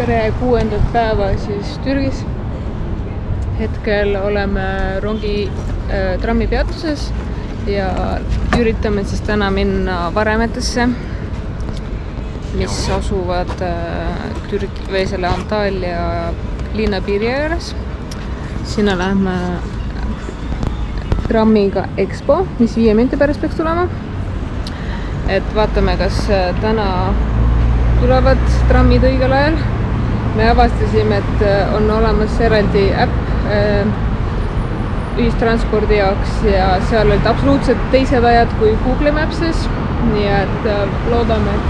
tere 6. päeva siis Türgis. Hetkel oleme trammipeatuses ja üritame siis täna minna Varemetesse, mis asuvad Türgi või selle Antalya linnapiiri ääres. Sinna läheme trammiga Expo, mis 5 minuti pärast peaks tulema. Et vaatame, kas täna tulevad trammid õigel ajal. Me avastasime, et on olemas eraldi äpp ühistranspordi jaoks ja seal olid absoluutselt teised ajad kui Google Mapsis. Nii et loodame, et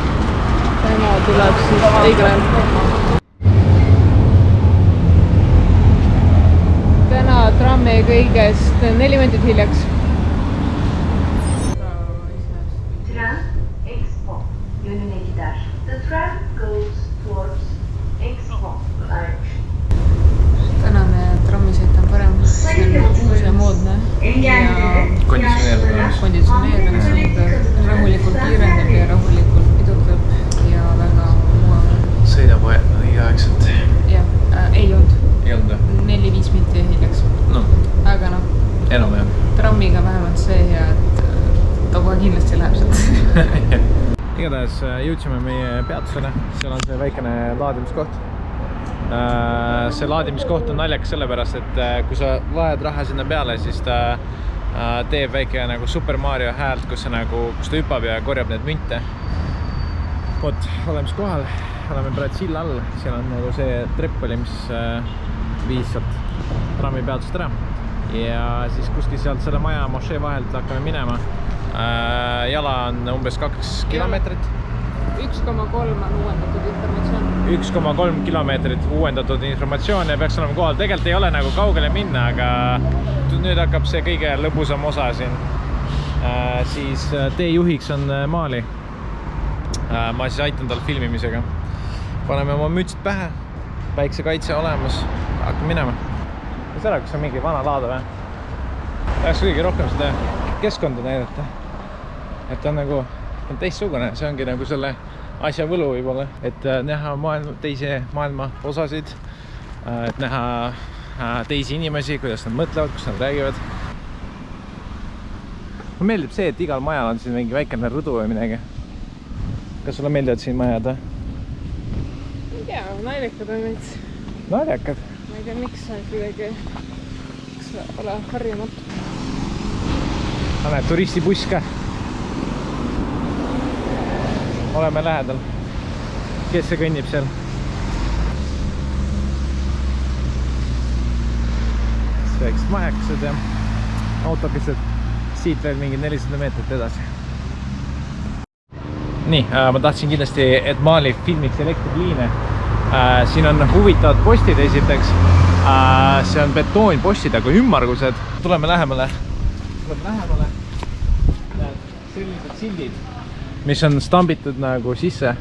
täna tuleb siis õigel ajal. Täna trammi kõigest 4 minutit hiljaks. The tram goes towards Expo. Tänane trammisõit on parem, see on uus ja moodne ja konditsioneeriv, rahulikult kiirendab ja rahulikult pidurdab ja väga mugav. Sõidab õigeaegselt. Jah, ei olnud. Ei olnud või? 4-5 minutit hiljaks. No. Aga Enam-enam. Trammiga vähemalt see ja et ta kohe kindlasti läheb sealt. Igatahes jõudsime meie peatusele, seal on see väikene laadimiskoht. See laadimiskoht on naljakas sellepärast, et kui sa laed raha sinna peale, siis ta teeb väike nagu Super Mario häält, kus ta hüppab ja korjab need münte. Vot, oleme siis kohal, oleme praegu silla all, seal on nagu see trepp oli, mis viis sealt trammi peatusest ära. Ja siis kuskil sealt selle maja mošee vahelt hakkame minema. Jala on umbes 2 kilomeetrit. 1,3 on uuendatud informatsioon. 1,3 kilomeetrit uuendatud informatsioon ja peaks olema kohal. Tegelikult ei ole nagu kaugele minna, aga nüüd hakkab see kõige lõbusam osa siin. Siis teejuhiks on Maali. Ma siis aitan tal filmimisega. Paneme oma mütsid pähe, päiksekaitse olemas, hakkame minema. Ja selle, kus on mingi vana laada või? Tahaks kõige rohkem seda keskkonda näidata. Et on nagu teistsugune, see ongi nagu selle asja võlu võib-olla, et näha teisi maailma osasid, et näha teisi inimesi, kuidas nad mõtlevad, kus nad räägivad. Mulle meeldib see, et igal majal on siin mingi väikene rõdu või midagi. Kas sulle meeldivad siin majad? Ei tea, naljakad on veits. Naljakad? Ma ei tea, miks on kuidagi ole harjumatu. Näed, turistibuss ka. Oleme lähedal. Kes see kõnnib seal? Väiksed majakesed ja autokesed siit veel mingi 400 meetrit edasi. Nii, ma tahtsin kindlasti, et Maali filmiks elektriliine. Siin on huvitavad postid esiteks. See on betoonpostid, aga ümmargused. Tuleme lähemale. Sellised sildid, mis on stambitud nagu sisse,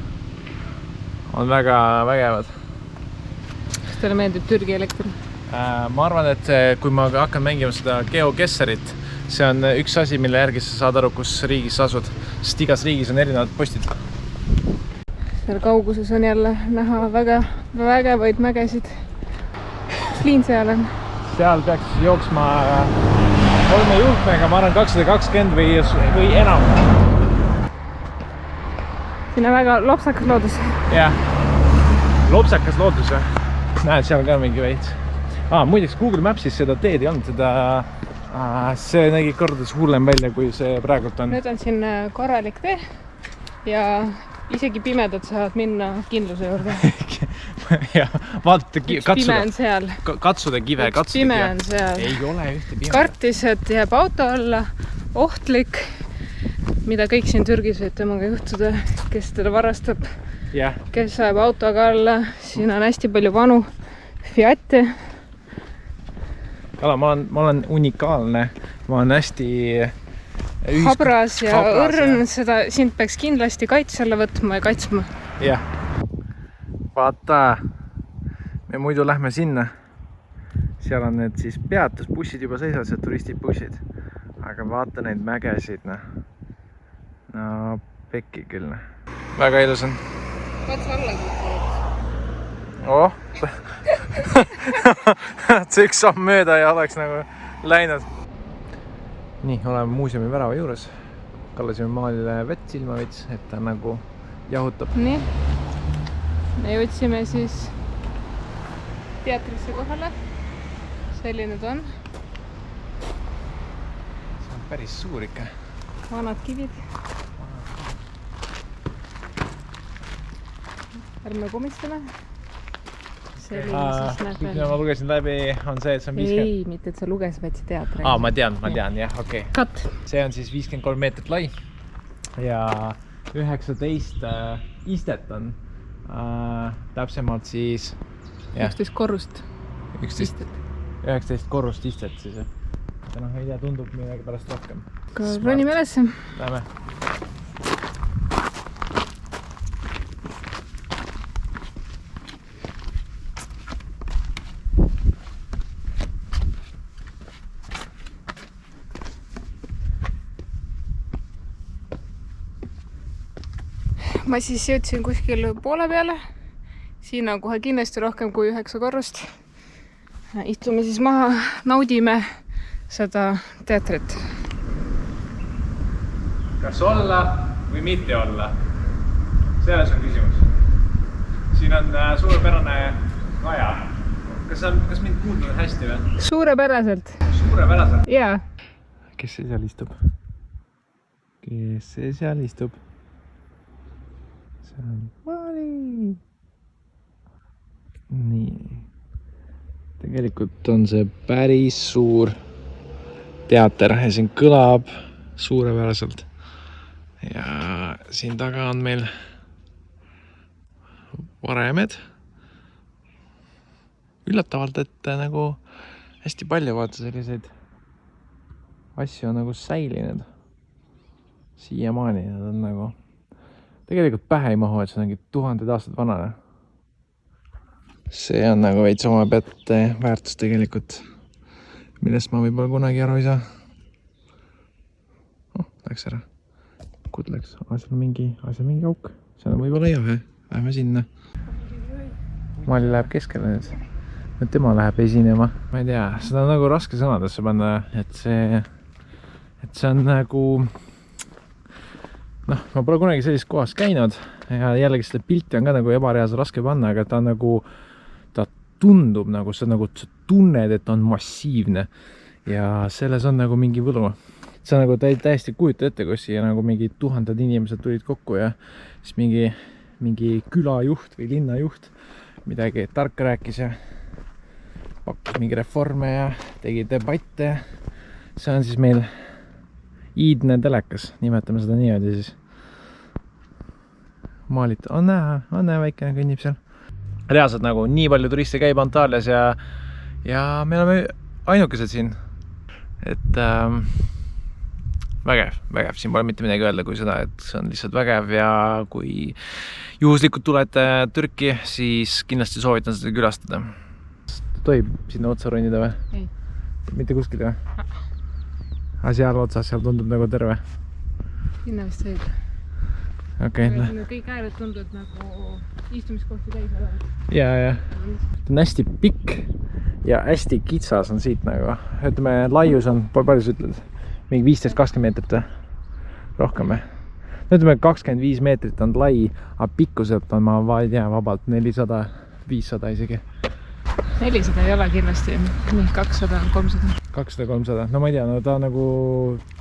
on väga vägevad. Kas teile meeldib Türgi elekter? Ma arvan, et kui ma hakkan mängima seda GeoGuessrit, see on üks asi, mille järgi sa saad aru, kus riigis sa asud, sest igas riigis on erinevad postid. Seal kauguses on jälle näha väga vägevaid mägesid. Kus liin seal on? Seal peaks jooksma 3 juhtmega, ma arvan 220 või enam. Siin on väga lopsakas loodus. Jah, lopsakas loodus või? Näed, seal ka mingi veits. Muideks Google Mapsis seda teed ei olnud, see nägi kordades hullem välja, kui see praegult on. Nüüd on siin korralik tee ja isegi pimedad saavad minna kindluse juurde. Ja vaadata, katsuda kive. Pime on seal. Ei ole ühte pime. Kartis, et jääb auto alla, ohtlik, mida kõik siin Türgis võib temaga juhtuda, kes teda varastab, kes ajab autoga alla. Siin on hästi palju vanu Fiate. Ma olen unikaalne, ma olen hästi habras ja õrn, seda sind peaks kindlasti kaitse alla võtma ja kaitsma. Jah. Vaata, me muidu lähme sinna. Seal on need siis peatusbussid juba seisavad, see turistibussid. Aga vaata neid mägesid. No, pekki küll. Väga ilus on. Katsu alla kukkunud. Oh. See üks samm mööda ja oleks nagu läinud. Nii, oleme muuseumi värava juures. Kallasime maalile vett silma veits, et ta nagu jahutab. Nii, me jõudsime siis teatrisse kohale. Selline ta on. See on päris suur ikka. Vanad kivid. Ärme komistame. Selline siis näeb välja. Ma lugesin läbi, on see, et see on 50... Ei, mitte et sa lugesid, vaid see teatri. Ma tean, jah, okei. Cut. See on siis 53 meetrit lai ja 19 istet on. Täpsemalt siis... 11 korrust. 19 korrust istet siis. Ja ei tea, tundub midagi pärast rohkem. Ronime ülesse. Lähme. Ma siis jõudsin kuskil poole peale. Siin on kohe kindlasti rohkem kui 9 korrust. Istume siis maha, naudime seda teatrit. Kas olla või mitte olla? Selles on küsimus. Siin on suurepärane kaja. Kas mind kuulnud hästi või? Suurepäraselt. Suurepäraselt? Jaa. Kes see seal istub? Kes see seal istub? See on Mali. Nii. Tegelikult on see päris suur teater ja siin kõlab suurepäraselt. Ja siin taga on meil varemed. Üllatavalt, et nagu hästi palju vaata selliseid asju on nagu säilinud. Siiamaani nad on nagu tegelikult pähe ei mahu, et see ongi 1000 aastat vanane. See on nagu veits oma pette väärtus tegelikult, millest ma võib-olla kunagi aru ei saa. Läks ära. Kud läks? Seal on mingi auk. See on võib-olla hea. Lähme sinna. Mali läheb keskele nüüd. Nüüd tema läheb esinema. Ma ei tea, seda on nagu raske sõnadesse panna, et see on nagu... ma pole kunagi sellist kohast käinud ja jällegi seda pilti on ka nagu ebareaalselt raske panna, aga ta nagu, ta tundub nagu, sa tunned, et ta on massiivne ja selles on nagu mingi võlu. See on nagu täiesti kujuta ette, kus siia nagu mingi 1000 inimesed tulid kokku ja siis mingi külajuht või linnajuht midagi tarka rääkis ja pakkus mingi reforme ja tegi debatte. See on siis meil iidne telekas, nimetame seda niimoodi siis. Maalit, on näha väikene kõnnib seal. Reaalselt nagu nii palju turiste käib Antalyas ja me oleme ainukesed siin. Et vägev, siin pole mitte midagi öelda kui seda, et see on lihtsalt vägev ja kui juhuslikult tulete Türki, siis kindlasti soovitan seda külastada. Tohib sinna otsa ronida või? Ei. Mitte kuskile või? Seal otsas, seal tundub nagu terve. Sinna vist võib. Okei. Kõik äärelt tundub nagu istumiskohti täis olevat. Ja. Ta on hästi pikk ja hästi kitsas on siit nagu. Ütleme, laius on, palju sa ütled? Mingi 15-20 meetrit rohkem või? Ütleme, 25 meetrit on lai, aga pikkuselt on, ma ei tea, vabalt 400, 500 isegi. 400 ei ole kindlasti, 200, 300. 200-300, no ma ei tea, no ta nagu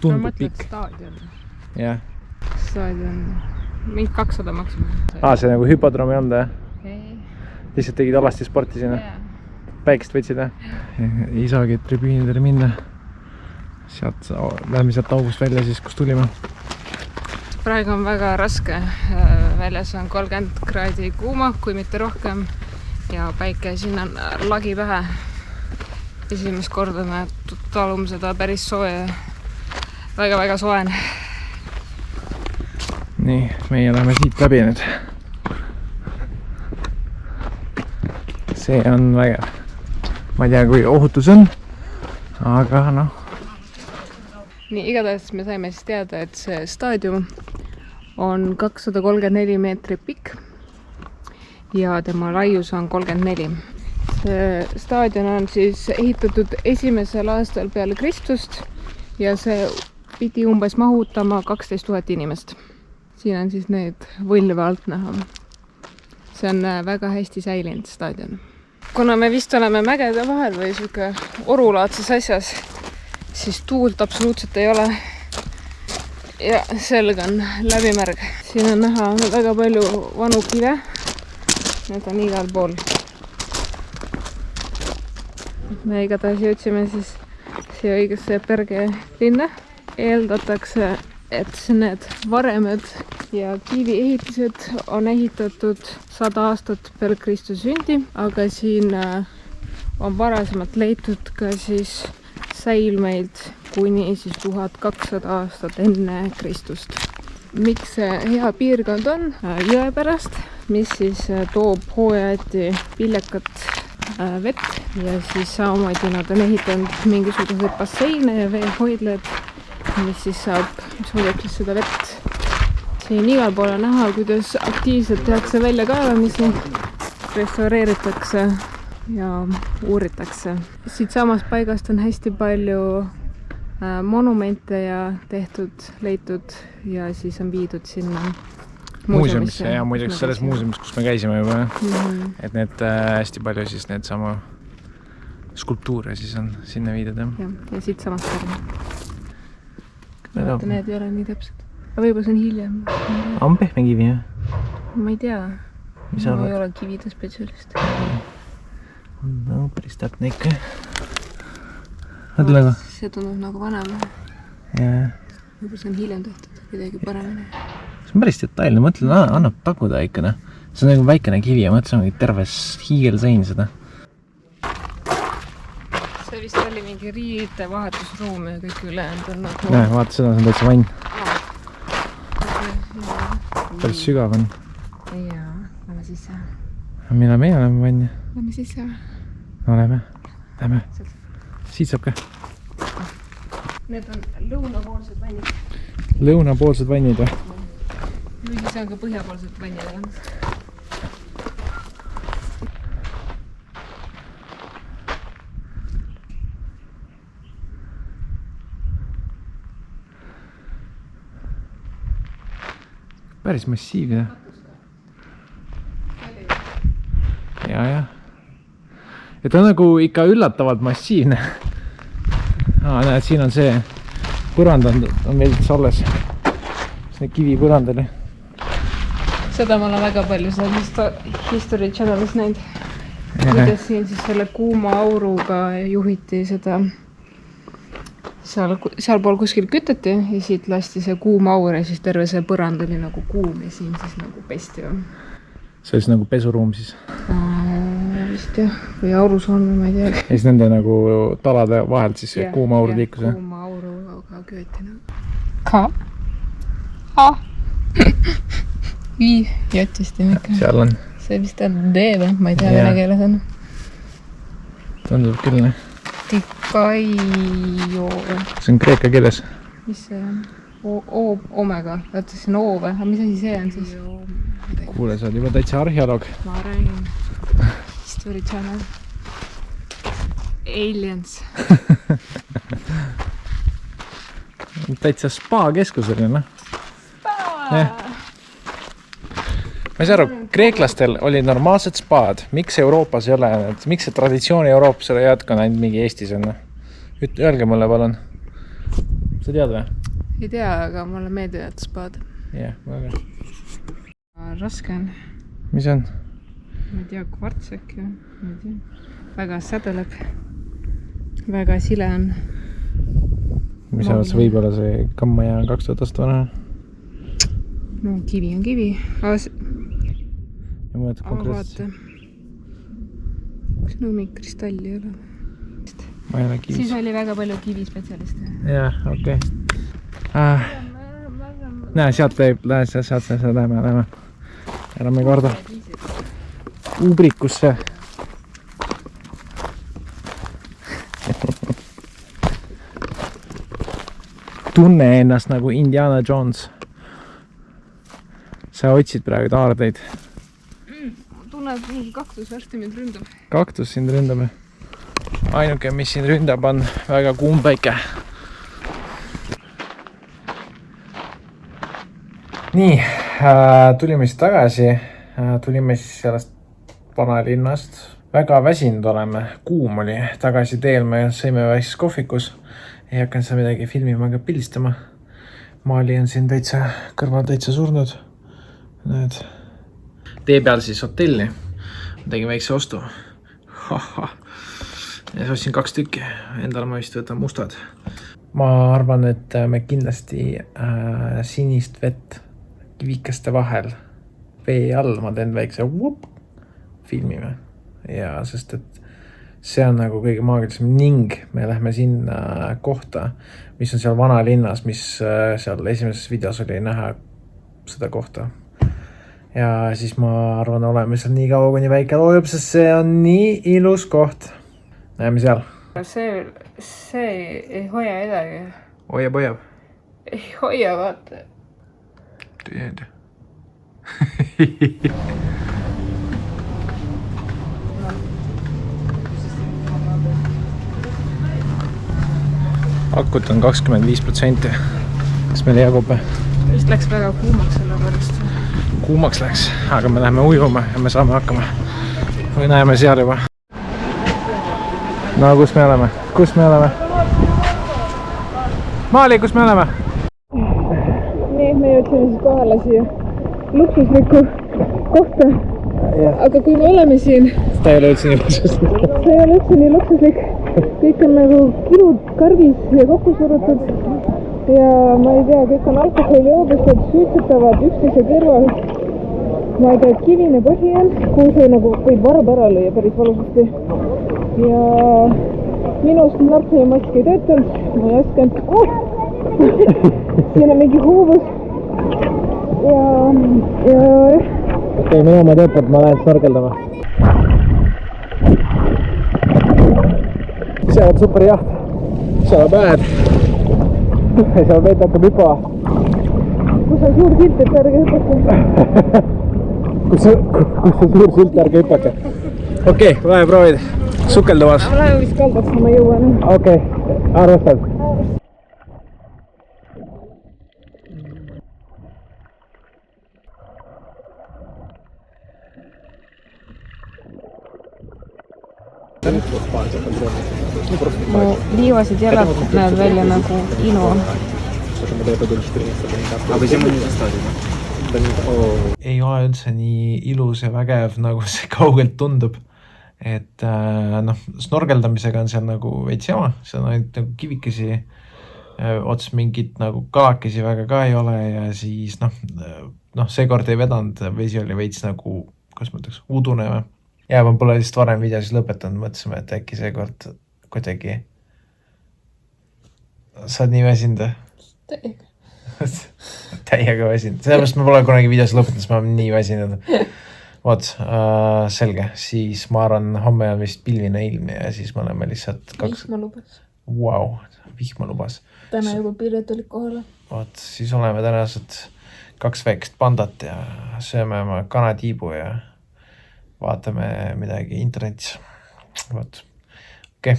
tundub pikk. Staadion. Jah. Staadion, mingi 200 maksimum. See nagu hüpodroomi on ta? Ei. Lihtsalt tegid alasti sporti sinna? Päikest võtsid? Ei saagi tribüünidele minna. Lähme sealt august välja siis, kus tulime. Praegu on väga raske. Väljas on 30 kraadi kuuma, kui mitte rohkem. Ja päike siin on lagi pähe. Esimest korda me talume seda päris sooja. Väga soen. Nii, meie läheme siit läbi nüüd. See on vägev. Ma ei tea, kui ohutus on, aga noh. Nii, igatahes me saime siis teada, et see staadium on 234 meetrit pikk ja tema laius on 34. See staadion on siis ehitatud 1. aastal peale Kristust ja see pidi umbes mahutama 12 000 inimest. Siin on siis need võlve alt näha. See on väga hästi säilinud staadion. Kuna me vist oleme mägede vahel või siuke orulaadses asjas, siis tuult absoluutselt ei ole. Ja selg on läbimärg. Siin on näha väga palju vanu kive. Need on igal pool. Me igatahes jõudsime siis siia õigesse Berge linna. Eeldatakse, et need varemed ja kiviehitised on ehitatud 100 aastat peale Kristuse sündi, aga siin on varasemalt leitud ka siis säilmeid kuni siis 1200 aastat enne Kristust. Miks see hea piirkond on? Jõe pärast, mis siis toob hooajati viljakat vett ja siis samamoodi nad on ehitanud mingisuguseid basseine ja veehoidlad, mis hoiab siis seda vett. Siin igal pool on näha, kuidas aktiivselt tehakse väljakaevamisi, restaureeritakse ja uuritakse. Siit samast paigast on hästi palju monumente ja leitud ja siis on viidud sinna muuseumisse ja muideks selles muuseumis, kus me käisime juba. Et need hästi palju siis need sama skulptuure siis on sinna viidud. Ja siit samast pärmi. Need ei ole nii täpselt. Aga võib-olla see on hiljem. On pehme kivi, jah? Ma ei tea. Ma ei ole kivide spetsialist. No, päris täpne ikka. See tundub nagu vanem. Võib-olla see on hiljem tehtud kuidagi paremini. See on päris detailne, mõtlen, annab taguda ikka. See on nagu väikene kivi ja mõtlen, et terves hiigelsein seda. See vist oli mingi riide vahetusruum ja kõik ülejäänud on nagu... Vaata, seda on täitsa vann. Päris sügav on. Jaa, lähme sisse. Mina meie oleme vann. Lähme sisse. Oleme. Lähme. Siit saab ka. Need on lõunapoolsed vannid. Lõunapoolsed vannid või? Või siis on ka põhjapoolsed vannid olemas. Päris massiivne. Ja. Ja ta on nagu ikka üllatavalt massiivne. Näed, siin on see põrand on meil alles. See kivi põrand oli. Seda ma olen väga palju seda History Channelis näinud. Kuidas siin siis selle kuuma auruga juhiti seda seal pool kuskil küteti ja siit lasti see kuum aur ja siis terve see põrand oli nagu kuum ja siin siis nagu pesti. See oli nagu pesuruum siis? Vist jah, või aurusoon, ma ei tea. Ja siis nende nagu talade vahelt siis kuuma auru liikus? Kuuma auruga kööti. Ka? Jotisti mikro. Seal on. See vist on D või? Ma ei tea, vene keeles on. Tundub küll, ne? Tikaio. See on kreeka keeles. Mis see on? Omega. Vaata, see on O või? Aga mis asi see on siis? Kuule, sa oled juba täitsa arheoloog. Ma räägin. History Channel. Aliens. Täitsa spa-keskus oli, noh. Spa! Ma ei saa aru, kreeklastel oli normaalsed spaad. Miks Euroopas ei ole? Miks see traditsiooni Euroopas ei jätkunud ainult mingi Eestis on? Öelge mulle, palun. Sa tead või? Ei tea, aga mulle meeldivad spaad. Jah, väga. Raske on. Mis on? Ma ei tea, kvarts äkki. Väga sädeleb. Väga sile on. Mis arvad, see võib olla see kammaja 2000 aasta vana? No kivi on kivi. Vaata. Kas nõumik kristalli ei ole? Ma ei ole kivis. Siis oli väga palju kivispetsialiste. Jah, okei. Näe, sealt läheme. Ära me karda. Ubrikusse. Tunne ennast nagu Indiana Jones. Sa otsid praegu taardeid. tunnen, et mingi kaktus varsti mind ründab. Kaktus sind ründab. Ainuke, mis sind ründab, on väga kuum päike. Nii, tulime siis tagasi. Tulime siis sellest vanalinnast. Väga väsinud oleme. Kuum oli tagasi teel. Me sõime väikses kohvikus. Ei hakanud seal midagi filmima ega pildistama. Maali on siin kõrval täitsa surnud. Näed. Tee peal siis hotelli. Tegin väikse ostu. Ja siis ostsin 2 tükki. Endale ma vist võtan mustad. Ma arvan, et me kindlasti sinist vett kivikeste vahel vee all ma teen väikse filmime. Ja sest et see on nagu kõige maagilisem ning me lähme sinna kohta, mis on seal vanalinnas, mis seal esimeses videos oli näha seda kohta. Ja siis ma arvan, oleme seal nii kaua, kuni väike loojub, sest see on nii ilus koht. Näeme seal. See ei hoia edagi. Hoiab. Ei hoia, vaata. Teed. Akut on 25%. Kas meil jagub? Vist läks väga kuumaks selle pärast. Kuumaks läks, aga me läheme ujuma ja me saame hakkama. Või näeme seal juba. No, kus me oleme? Maali, kus me oleme? Nii, me jõudsime siis kohale siia luksuslikku kohta. Aga kui me oleme siin... Seda ei ole üldse nii luksuslik. See ei ole üldse nii luksuslik. Kõik on nagu kilud karvis ja kokku surutud. Ja ma ei tea, kõik on alkoholijoobused, suitsetavad üksteise kõrval. Ma ei tea, kivine põhi on, kuhu see nagu võib varba ära lüüa päris valusasti. Ja minust nartsimask ei töötanud, ma ei oskanud. Siin on mingi huuvus. Ja... Okei, minu oma töötad, ma lähen snorkeldama. See on super jaht. See on bad. Seal veet hakkab hüppa. Kus on suur silt, et ärge hüpake? Kus on suur silt, ärge hüpake? Okei, lähe proovid. Sukeldumas. Ma lähen vist kaldaks, ma jõuan. Okei, arvestad. Mu liivased jalad näevad välja nagu inu. Ei ole üldse nii ilus ja vägev, nagu see kaugelt tundub. Et snorkeldamisega on seal nagu veits jama. See on ainult nagu kivikesi, ots mingit nagu kalakesi väga ka ei ole ja siis seekord ei vedanud, vesi oli veits nagu, kas ma ütleks, udune või? Ja ma pole lihtsalt varem videosis lõpetanud, mõtlesime, et äkki seekord kuidagi saad nii väsinud? Täiega väsinud. Sellepärast ma pole kunagi videos lõpetanud, sest ma olen nii väsinud. Vot, selge. Siis ma arvan, homme on vist pilvine ilm ja siis me oleme lihtsalt Vihma lubas. Wow, vihma lubas. Täna juba piired olid kohale. Vot, siis oleme tänased 2 väikest pandat ja sööme oma kanatiibu ja vaatame midagi internetis. Vot. Okei.